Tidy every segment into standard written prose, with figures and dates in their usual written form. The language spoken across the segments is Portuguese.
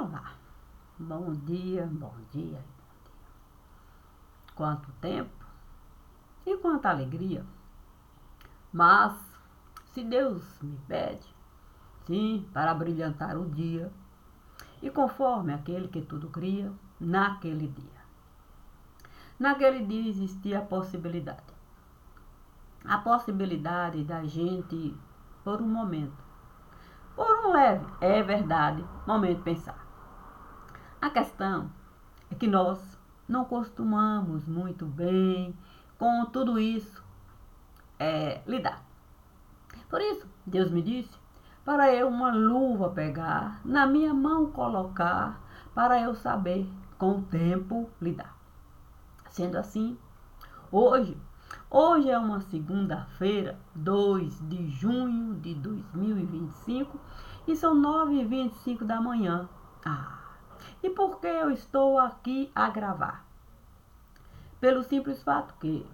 Olá, bom dia, bom dia. Quanto tempo e quanta alegria. Mas, se Deus me pede, sim, para brilhantar o dia, e conforme aquele que tudo cria, naquele dia. Naquele dia existia a possibilidade da gente, por um momento, por um leve, é verdade, momento pensar. A questão é que nós não costumamos muito bem com tudo isso lidar. Por isso, Deus me disse para eu uma luva pegar, na minha mão colocar, para eu saber com o tempo lidar. Sendo assim, hoje é uma segunda-feira, 2 de junho de 2025 e são 9h25 da manhã. E por que eu estou aqui a gravar? Pelo simples fato que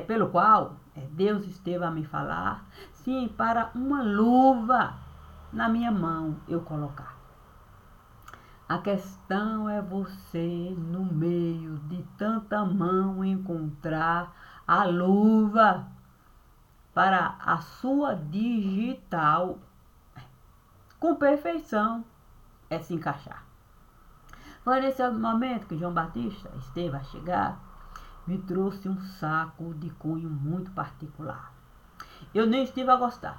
pelo qual Deus esteve a me falar, sim, para uma luva na minha mão eu colocar. A questão é você, no meio de tanta mão, encontrar a luva para a sua digital com perfeição se encaixar. Foi nesse momento que João Batista esteve a chegar, me trouxe um saco de cunho muito particular. Eu nem estive a gostar.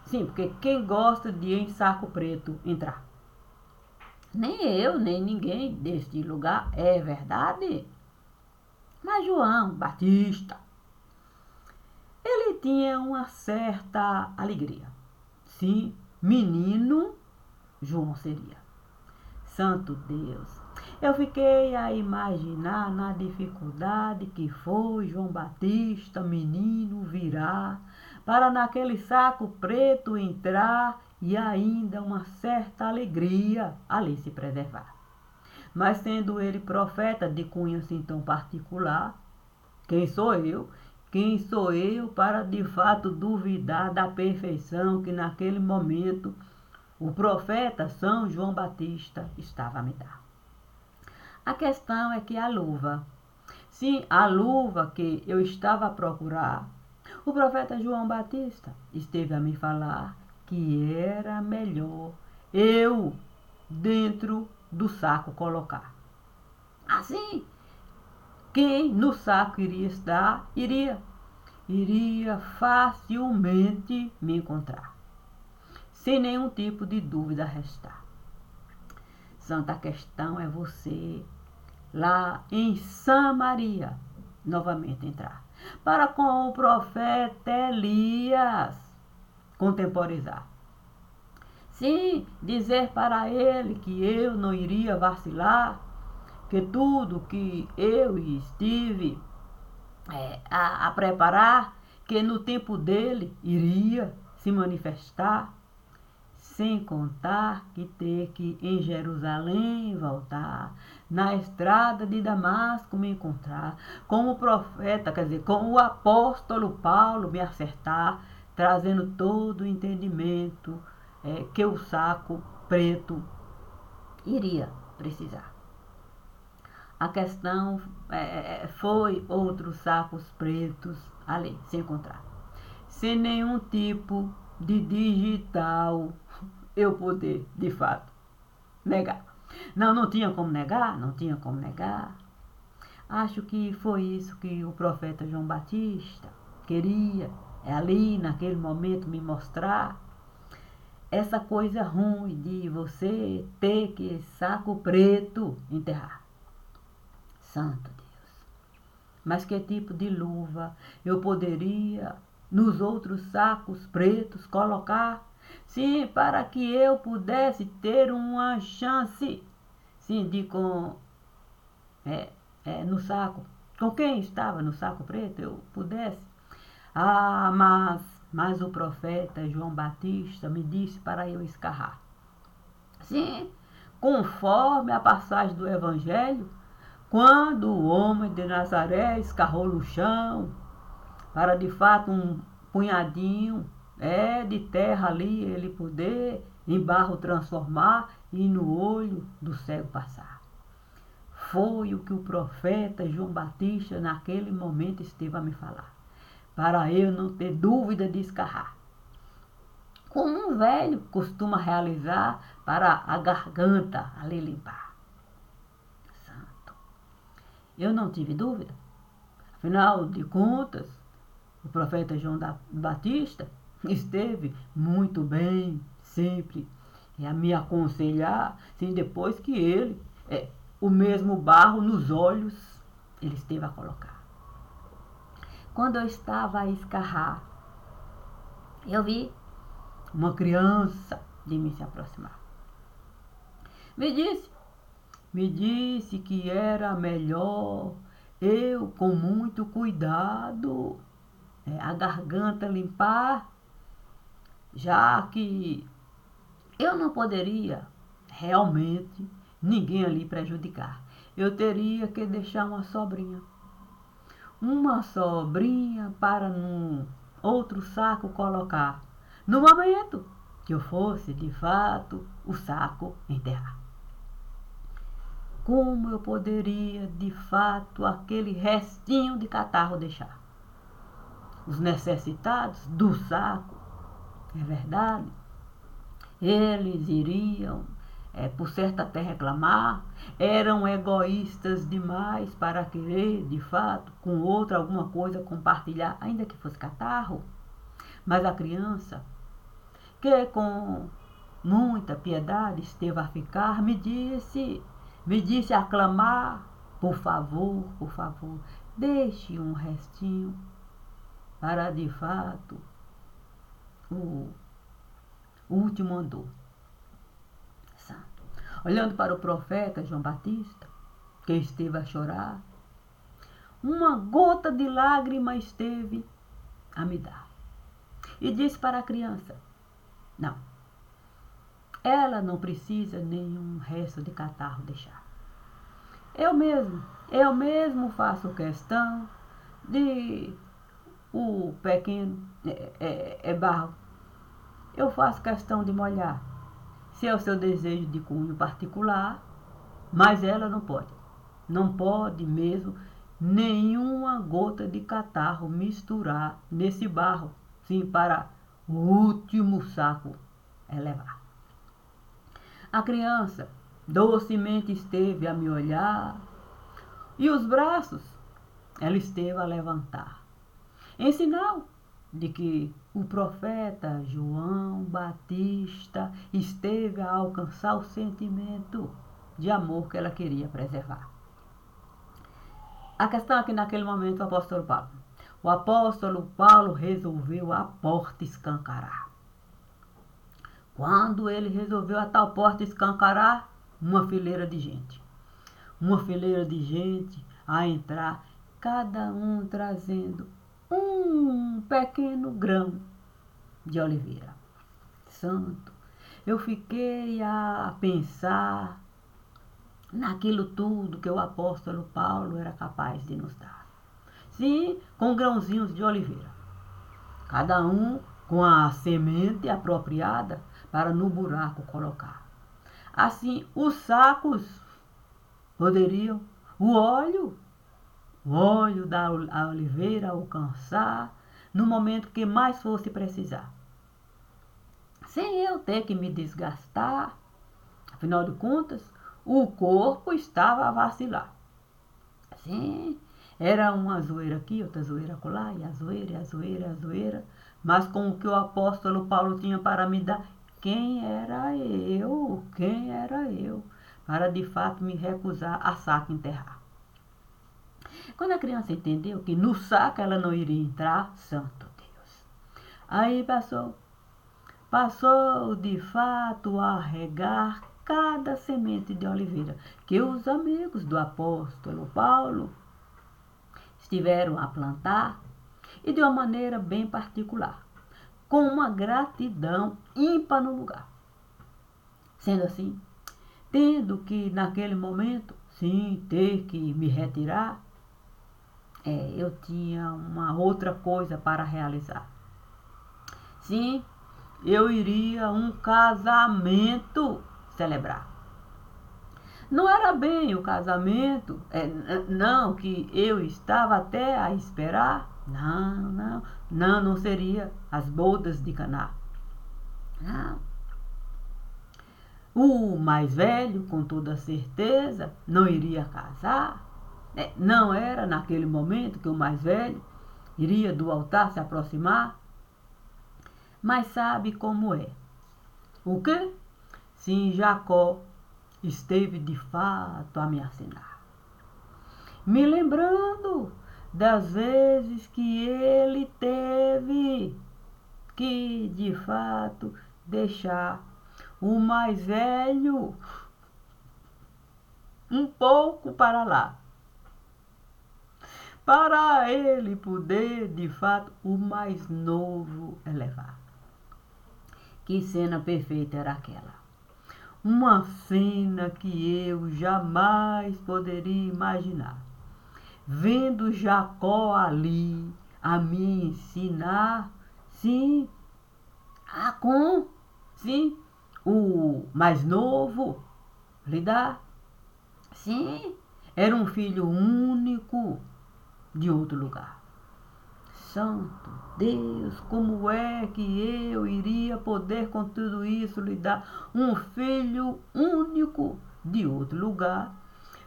Sim, porque quem gosta de em saco preto entrar? Nem eu, nem ninguém deste lugar, é verdade. Mas João Batista, ele tinha uma certa alegria. Sim, menino João seria. Santo Deus, eu fiquei a imaginar na dificuldade que foi João Batista, menino, virar, para naquele saco preto entrar e ainda uma certa alegria ali se preservar. Mas sendo ele profeta de cunho assim tão particular, quem sou eu? Quem sou eu para de fato duvidar da perfeição que naquele momento o profeta São João Batista estava a me dar? A questão é que a luva, sim, a luva que eu estava a procurar, o profeta João Batista esteve a me falar que era melhor eu dentro do saco colocar. Assim, quem no saco iria estar, iria facilmente me encontrar, sem nenhum tipo de dúvida restar. Santa questão é você lá em Samaria novamente entrar, para com o profeta Elias contemporizar. Sim, dizer para ele que eu não iria vacilar, que tudo que eu estive a preparar, que no tempo dele iria se manifestar, sem contar que ter que em Jerusalém voltar, na estrada de Damasco me encontrar, com o profeta, quer dizer, com o apóstolo Paulo me acertar, trazendo todo o entendimento que o saco preto iria precisar. A questão foi outros sacos pretos ali, se encontrar, sem nenhum tipo de digital eu poder, de fato, negar. Não tinha como negar, não tinha como negar. Acho que foi isso que o profeta João Batista queria, ali naquele momento me mostrar essa coisa ruim de você ter que saco preto enterrar. Santo Deus. Mas que tipo de luva eu poderia nos outros sacos pretos colocar? Sim, para que eu pudesse ter uma chance, sim, de no saco, com quem estava no saco preto, eu pudesse. Mas o profeta João Batista me disse para eu escarrar. Sim, conforme a passagem do Evangelho, quando o homem de Nazaré escarrou no chão, para de fato um punhadinho de terra ali ele poder em barro transformar e no olho do cego passar. Foi o que o profeta João Batista naquele momento esteve a me falar, para eu não ter dúvida de escarrar, como um velho costuma realizar para a garganta ali limpar. Santo. Eu não tive dúvida. Afinal de contas, o profeta João Batista esteve muito bem, sempre, a me aconselhar, sim, depois que ele, o mesmo barro nos olhos, ele esteve a colocar. Quando eu estava a escarrar, eu vi uma criança de mim se aproximar. Me disse que era melhor eu, com muito cuidado, a garganta limpar, já que eu não poderia realmente ninguém ali prejudicar. Eu teria que deixar uma sobrinha para num outro saco colocar, no momento que eu fosse de fato o saco enterrar. Como eu poderia de fato aquele restinho de catarro deixar? Os necessitados do saco, é verdade, eles iriam, por certo, até reclamar, eram egoístas demais para querer, de fato, com outra alguma coisa compartilhar, ainda que fosse catarro. Mas a criança, que com muita piedade esteve a ficar, me disse a clamar, por favor, deixe um restinho para, de fato, o último andor. Santo. Olhando para o profeta João Batista, que esteve a chorar, uma gota de lágrima esteve a me dar. E disse para a criança, não, ela não precisa nenhum resto de catarro deixar. Eu mesmo faço questão de o pequeno barro. Eu faço questão de molhar, se é o seu desejo de cunho particular, mas ela não pode mesmo nenhuma gota de catarro misturar nesse barro, sim, para o último saco levar. A criança docemente esteve a me olhar e os braços ela esteve a levantar, em sinal de que o profeta João Batista esteve a alcançar o sentimento de amor que ela queria preservar. A questão é que naquele momento o apóstolo Paulo resolveu a porta escancarar. Quando ele resolveu a tal porta escancarar, uma fileira de gente a entrar, cada um trazendo um pequeno grão de oliveira. Santo, eu fiquei a pensar naquilo tudo que o apóstolo Paulo era capaz de nos dar. Sim, com grãozinhos de oliveira, cada um com a semente apropriada para no buraco colocar. Assim, os sacos poderiam, o óleo da oliveira alcançar no momento que mais fosse precisar, sem eu ter que me desgastar. Afinal de contas, o corpo estava a vacilar. Sim, era uma zoeira aqui, outra zoeira acolá, e a zoeira, mas com o que o apóstolo Paulo tinha para me dar, quem era eu, para de fato me recusar a saco enterrar. Quando a criança entendeu que no saco ela não iria entrar, santo Deus, aí passou de fato a regar cada semente de oliveira que os amigos do apóstolo Paulo estiveram a plantar, e de uma maneira bem particular, com uma gratidão ímpar no lugar. Sendo assim, tendo que naquele momento, sim, ter que me retirar, eu tinha uma outra coisa para realizar. Sim, eu iria a um casamento, celebrar. Não era bem o casamento, não, que eu estava até a esperar. Não seria as bodas de Caná. Não. O mais velho, com toda certeza, não iria casar. Não era naquele momento que o mais velho iria do altar se aproximar. Mas sabe como é? O quê? Sim, Jacó esteve de fato a me assinar, me lembrando das vezes que ele teve que de fato deixar o mais velho um pouco para lá, para ele poder de fato o mais novo elevar. Que cena perfeita era aquela! Uma cena que eu jamais poderia imaginar. Vendo Jacó ali a me ensinar, sim, sim, o mais novo lidar. Sim, era um filho único de outro lugar. Santo Deus, como é que eu iria poder com tudo isso lidar? Um filho único de outro lugar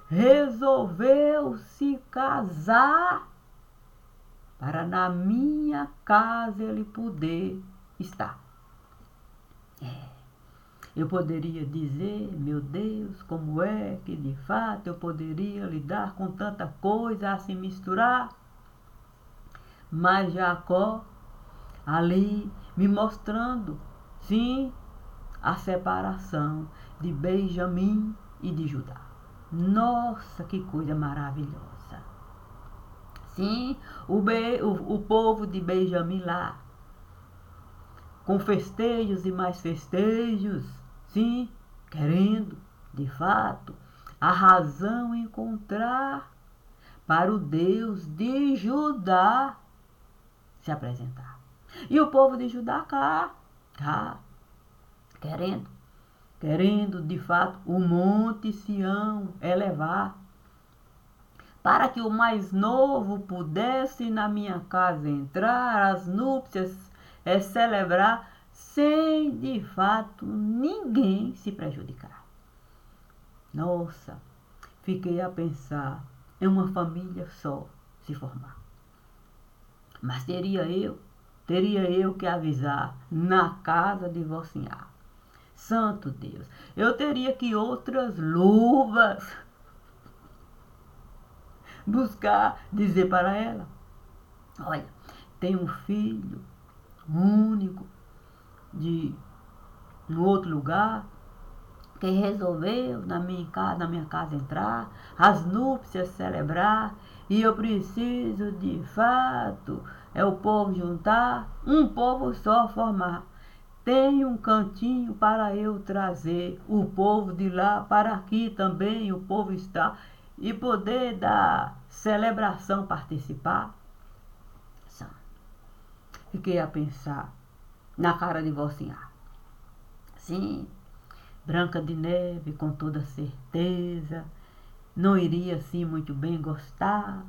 resolveu se casar para na minha casa ele poder estar. Eu poderia dizer, meu Deus, como é que de fato eu poderia lidar com tanta coisa a se misturar? Mas Jacó ali me mostrando, sim, a separação de Benjamim e de Judá. Nossa, que coisa maravilhosa! Sim, o povo de Benjamim lá, com festejos e mais festejos, sim, querendo, de fato, a razão encontrar para o Deus de Judá se apresentar. E o povo de Judá cá, querendo de fato o monte Sião elevar, para que o mais novo pudesse na minha casa entrar, as núpcias celebrar, sem de fato ninguém se prejudicar. Nossa, fiquei a pensar em uma família só se formar. Mas teria eu que avisar na casa divorciar. Santo Deus, eu teria que outras luvas buscar, dizer para ela: olha, tem um filho único de um outro lugar que resolveu na minha casa entrar, as núpcias celebrar, e eu preciso de fato o povo juntar, um povo só formar. Tem um cantinho para eu trazer o povo de lá para aqui também o povo está e poder da celebração participar. Fiquei a pensar na cara de Vocinha. Sim, Branca de Neve, com toda certeza, não iria assim muito bem gostar.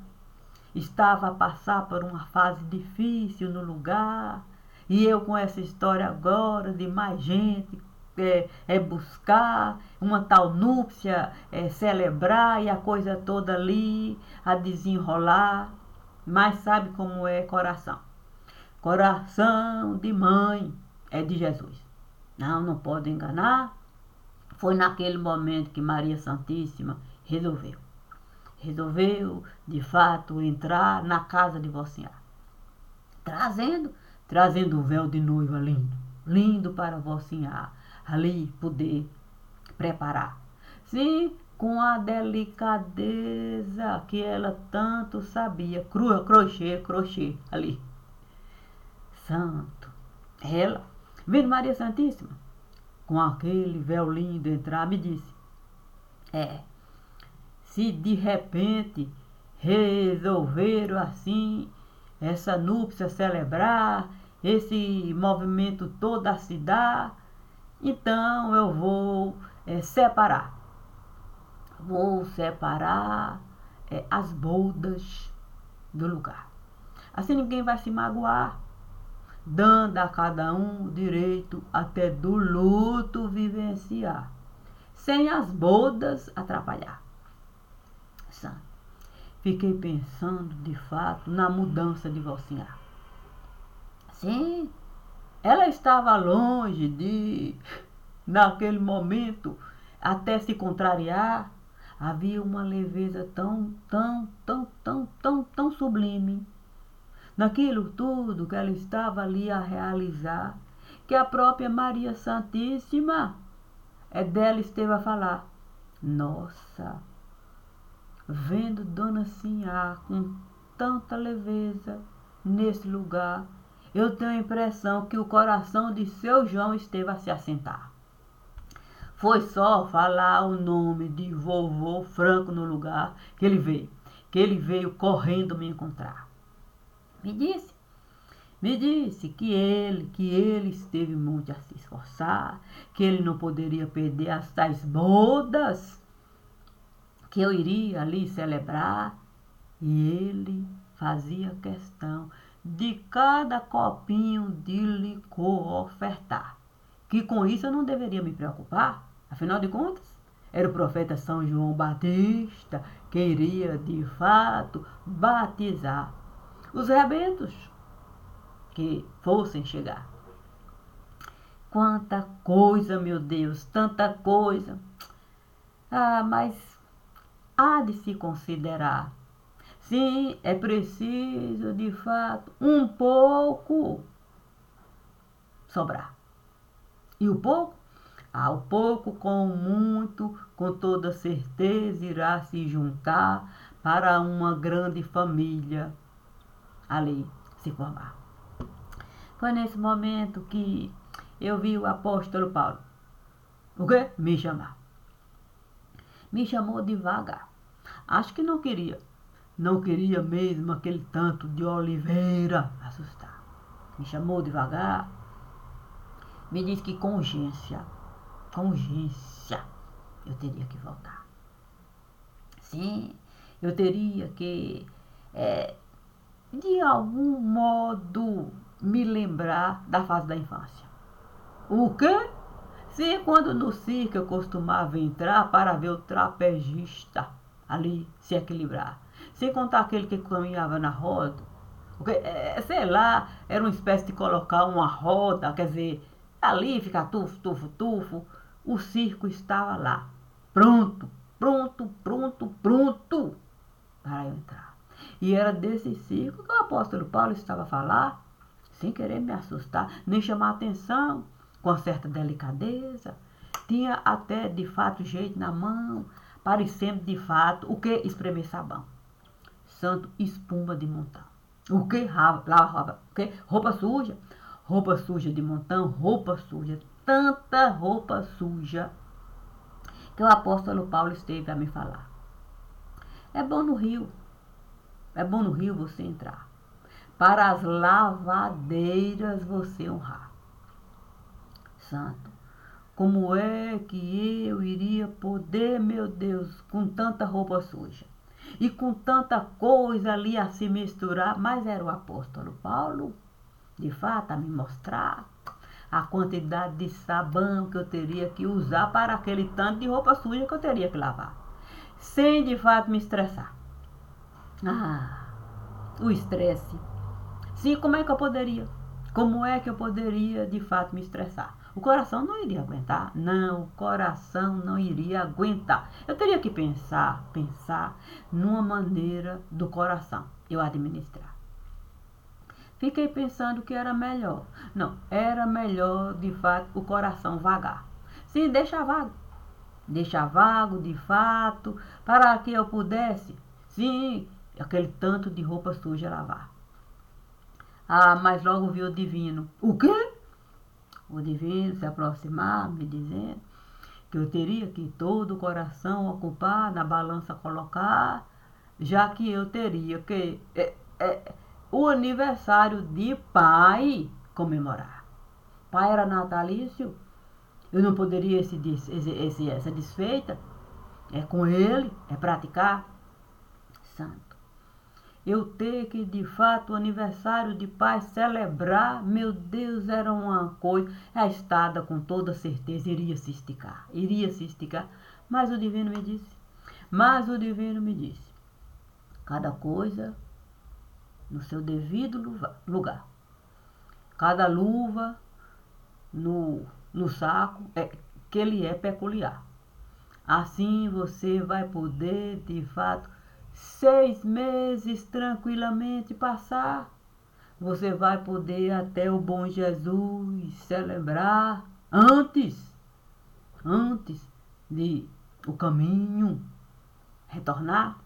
Estava a passar por uma fase difícil no lugar, e eu com essa história agora de mais gente buscar uma tal núpcia, celebrar e a coisa toda ali a desenrolar. Mas sabe como é coração? Coração de mãe é de Jesus. Não pode enganar. Foi naquele momento que Maria Santíssima resolveu de fato entrar na casa de Vocinha, trazendo o véu de noiva lindo para Vocinha ali poder preparar. Sim, com a delicadeza que ela tanto sabia, crochê ali. Santo, ela, vendo Maria Santíssima com aquele véu lindo entrar, me disse: se de repente resolveram assim essa núpcia celebrar, esse movimento todo a se dar, então eu vou separar. Vou separar as bodas do lugar. Assim ninguém vai se magoar, dando a cada um o direito até do luto vivenciar, sem as bodas atrapalhar. Santo. Fiquei pensando, de fato, na mudança de Vocinha. Sim, ela estava longe de, naquele momento, até se contrariar. Havia uma leveza tão sublime naquilo tudo que ela estava ali a realizar, que a própria Maria Santíssima dela esteve a falar. Nossa, vendo Dona Sinhá com tanta leveza nesse lugar, eu tenho a impressão que o coração de seu João esteve a se assentar. Foi só falar o nome de vovô Franco no lugar que ele veio correndo me encontrar. Me disse que ele esteve muito a se esforçar, que ele não poderia perder as tais bodas, que eu iria ali celebrar, e ele fazia questão de cada copinho de licor ofertar, que com isso eu não deveria me preocupar, afinal de contas, era o profeta São João Batista que iria de fato batizar os rebentos que fossem chegar. Quanta coisa, meu Deus, tanta coisa. Mas há de se considerar. Sim, é preciso, de fato, um pouco sobrar. E o pouco? O pouco com o muito, com toda certeza, irá se juntar para uma grande família ali se formar. Foi nesse momento que eu vi o apóstolo Paulo. O quê? Me chamar. Me chamou devagar. Acho que não queria. Não queria mesmo aquele tanto de Oliveira assustar. Me chamou devagar. Me disse que com urgência, eu teria que voltar. Sim, eu teria que, de algum modo, me lembrar da fase da infância. O quê? Sim, quando no circo eu costumava entrar para ver o trapezista ali se equilibrar. Sem contar aquele que caminhava na roda. Porque, sei lá, era uma espécie de colocar uma roda, quer dizer, ali ficar tufo. O circo estava lá, pronto para eu entrar. E era desse circo que o apóstolo Paulo estava a falar, sem querer me assustar, nem chamar atenção, com certa delicadeza. Tinha até, de fato, jeito na mão, parecendo, de fato, o que? Espremer sabão. Santo espuma de montão. O que? Lava, o que? Roupa suja. Roupa suja de montão, roupa suja. Tanta roupa suja que o apóstolo Paulo esteve a me falar. É bom no rio você entrar. Para as lavadeiras você honrar. Santo, como é que eu iria poder, meu Deus, com tanta roupa suja? E com tanta coisa ali a se misturar, mas era o apóstolo Paulo, de fato, a me mostrar a quantidade de sabão que eu teria que usar para aquele tanto de roupa suja que eu teria que lavar, sem de fato me estressar. O estresse. Sim, como é que eu poderia? Como é que eu poderia de fato me estressar? O coração não iria aguentar. Não, o coração não iria aguentar. Eu teria que pensar numa maneira do coração eu administrar. Fiquei pensando que era melhor. Não, era melhor de fato o coração vagar. Sim, deixa vago. Deixa vago de fato, para que eu pudesse, sim, aquele tanto de roupa suja lavar. Mas logo vi o divino. O quê? O divino se aproximar, me dizendo que eu teria que todo o coração ocupar, na balança colocar, já que eu teria que o aniversário de pai comemorar. Pai era natalício Eu não poderia essa desfeita? É com ele, é praticar. Santo. Eu ter que, de fato, o aniversário de paz celebrar, meu Deus, era uma coisa. A estada, com toda certeza, iria se esticar. Mas o divino me disse, cada coisa no seu devido lugar. Cada luva no saco, que ele é peculiar. Assim você vai poder, de fato, 6 meses tranquilamente passar. Você vai poder até o bom Jesus celebrar antes de o caminho retornar.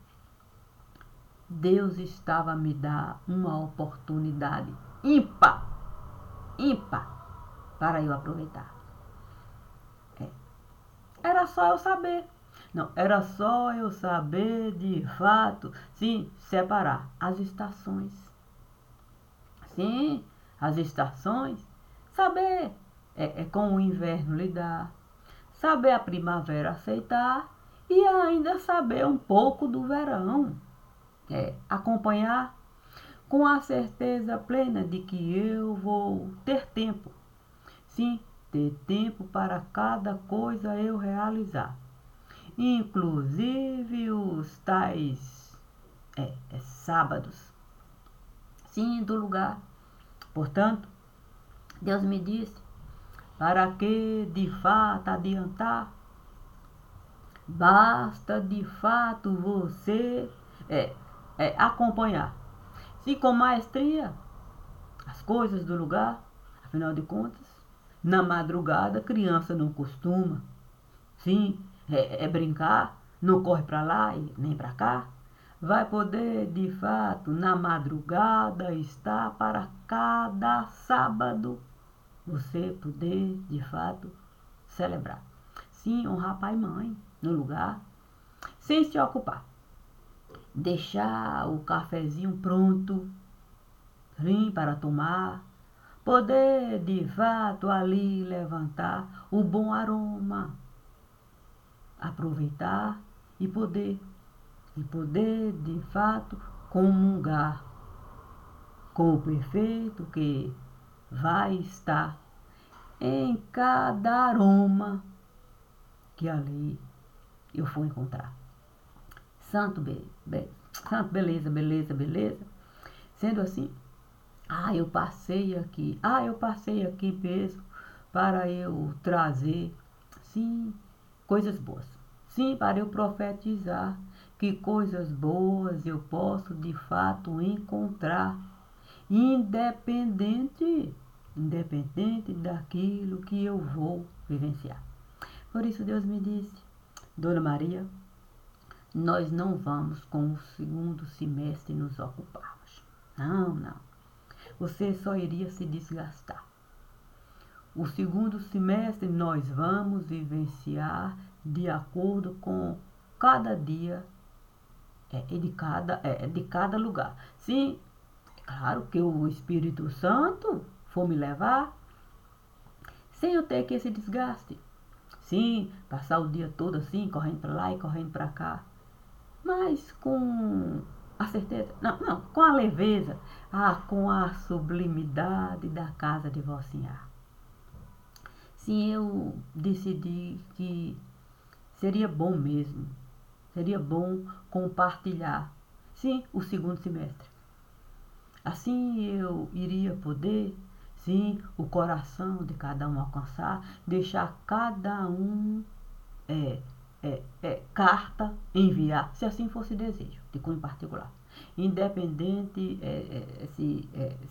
Deus estava a me dar uma oportunidade ímpar para eu aproveitar. Era só eu saber. Não, era só eu saber de fato, sim, separar as estações. Sim, as estações. Saber com o inverno lidar. Saber a primavera aceitar. E ainda saber um pouco do verão. Acompanhar com a certeza plena de que eu vou ter tempo. Sim, ter tempo para cada coisa eu realizar. Inclusive os tais sábados. Sim, do lugar. Portanto, Deus me disse, para que de fato adiantar, basta de fato você acompanhar. Se com maestria as coisas do lugar, afinal de contas, na madrugada criança não costuma, sim, brincar, não corre para lá e nem para cá. Vai poder, de fato, na madrugada estar para cada sábado você poder, de fato, celebrar. Sim, honrar pai e mãe no lugar, sem se ocupar. Deixar o cafezinho pronto, sim, para tomar. Poder, de fato, ali levantar o bom aroma. Aproveitar e poder, de fato, comungar com o perfeito que vai estar em cada aroma que ali eu for encontrar. Santo, beleza. Sendo assim, eu passei aqui mesmo para eu trazer, sim, coisas boas. Sim, para eu profetizar que coisas boas eu posso de fato encontrar, independente daquilo que eu vou vivenciar. Por isso Deus me disse, Dona Maria, nós não vamos com o segundo semestre nos ocuparmos. Não. Você só iria se desgastar. O segundo semestre nós vamos vivenciar de acordo com cada dia de cada lugar. Sim, é claro que o Espírito Santo for me levar, sem eu ter que esse desgaste. Sim, passar o dia todo assim, correndo para lá e correndo para cá. Mas com a certeza, não, com a leveza, com a sublimidade da casa de Vocinha. Sim, eu decidi que seria bom mesmo, seria bom compartilhar, sim, o segundo semestre. Assim eu iria poder, sim, o coração de cada um alcançar, deixar cada um carta enviar, se assim fosse desejo, de cunho particular. Independente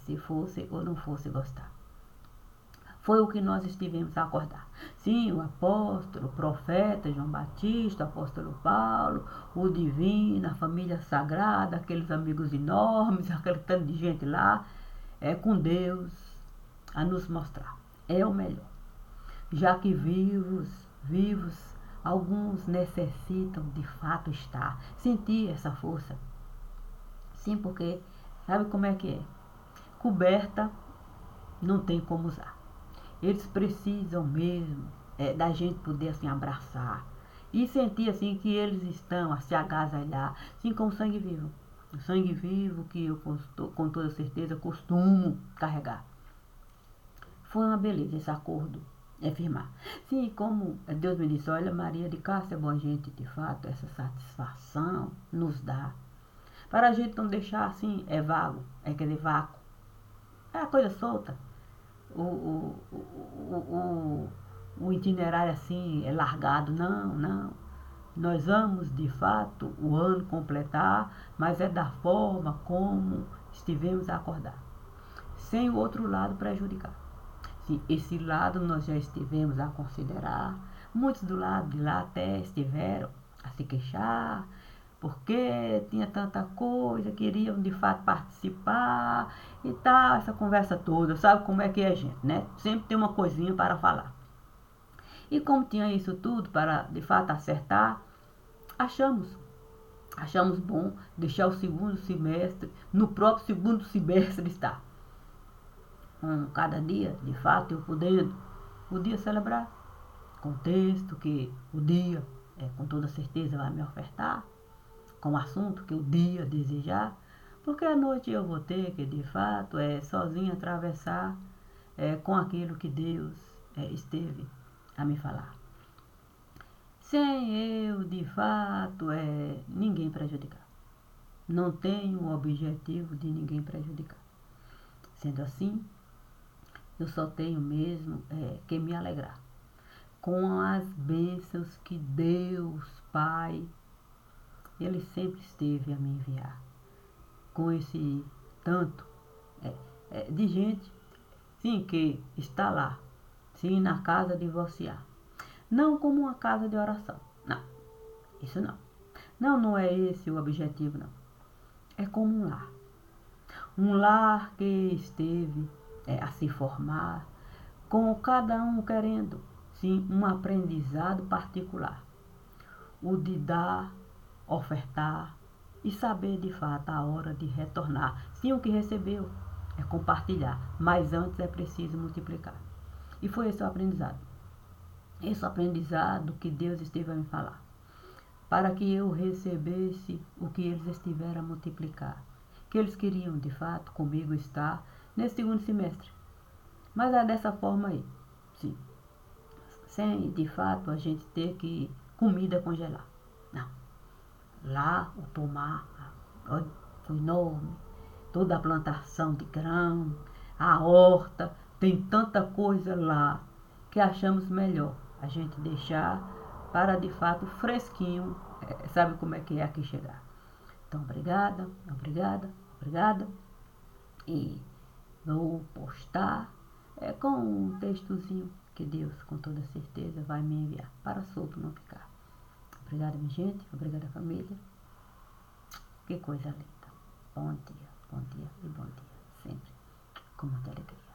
se fosse ou não fosse gostar. Foi o que nós estivemos a acordar. Sim, o apóstolo, o profeta João Batista, o apóstolo Paulo, o divino, a família sagrada, aqueles amigos enormes, aquele tanto de gente lá, com Deus a nos mostrar. É o melhor. Já que vivos, alguns necessitam de fato estar, sentir essa força. Sim, porque sabe como é que é? Coberta não tem como usar. Eles precisam mesmo da gente poder assim abraçar e sentir assim que eles estão a se agasalhar, assim como sangue vivo. O sangue vivo que eu com toda certeza costumo carregar. Foi uma beleza esse acordo firmar. Sim, como Deus me disse, olha, Maria de Cássia, bom, a gente de fato essa satisfação nos dá. Para a gente não deixar assim, vago, quer dizer, vácuo. É a coisa solta. O, o, o itinerário assim é largado. Não, não. Nós vamos, de fato, o ano completar, mas é da forma como estivemos a acordar. Sem o outro lado prejudicar. Sim, esse lado nós já estivemos a considerar. Muitos do lado de lá até estiveram a se queixar, porque tinha tanta coisa, queriam de fato participar e tal, essa conversa toda, sabe como é que é, gente, né? Sempre tem uma coisinha para falar. E como tinha isso tudo para de fato acertar, achamos bom deixar o segundo semestre, no próprio segundo semestre estar. Cada dia, de fato, eu podia celebrar com o texto que o dia, com toda certeza, vai me ofertar, com o assunto que o dia desejar, porque à noite eu vou ter que, de fato, sozinha atravessar com aquilo que Deus esteve a me falar. Sem eu, de fato, ninguém prejudicar. Não tenho o objetivo de ninguém prejudicar. Sendo assim, eu só tenho mesmo que me alegrar com as bênçãos que Deus, Pai, Ele sempre esteve a me enviar. Com esse tanto de gente, sim, que está lá, sim, na casa divorciar. Não como uma casa de oração, não, isso não. Não é esse o objetivo, não. É como um lar. Um lar que esteve a se formar, com cada um querendo, sim, um aprendizado particular. O de dar, ofertar e saber de fato a hora de retornar. Sim, o que recebeu é compartilhar, mas antes é preciso multiplicar. E foi esse o aprendizado. Esse aprendizado que Deus esteve a me falar. Para que eu recebesse o que eles estiveram a multiplicar. Que eles queriam, de fato, comigo estar nesse segundo semestre. Mas é dessa forma aí, sim. Sem, de fato, a gente ter que comida congelar. Não. Lá, o pomar, olha, foi enorme. Toda a plantação de grão, a horta, tem tanta coisa lá que achamos melhor a gente deixar para, de fato, fresquinho. Sabe como é que é aqui chegar. Então, obrigada, obrigada, obrigada. E vou postar com um textozinho que Deus, com toda certeza, vai me enviar para solto não ficar. Obrigada, minha gente. Obrigada, família. Que coisa linda. Bom dia e bom dia. Sempre com muita alegria.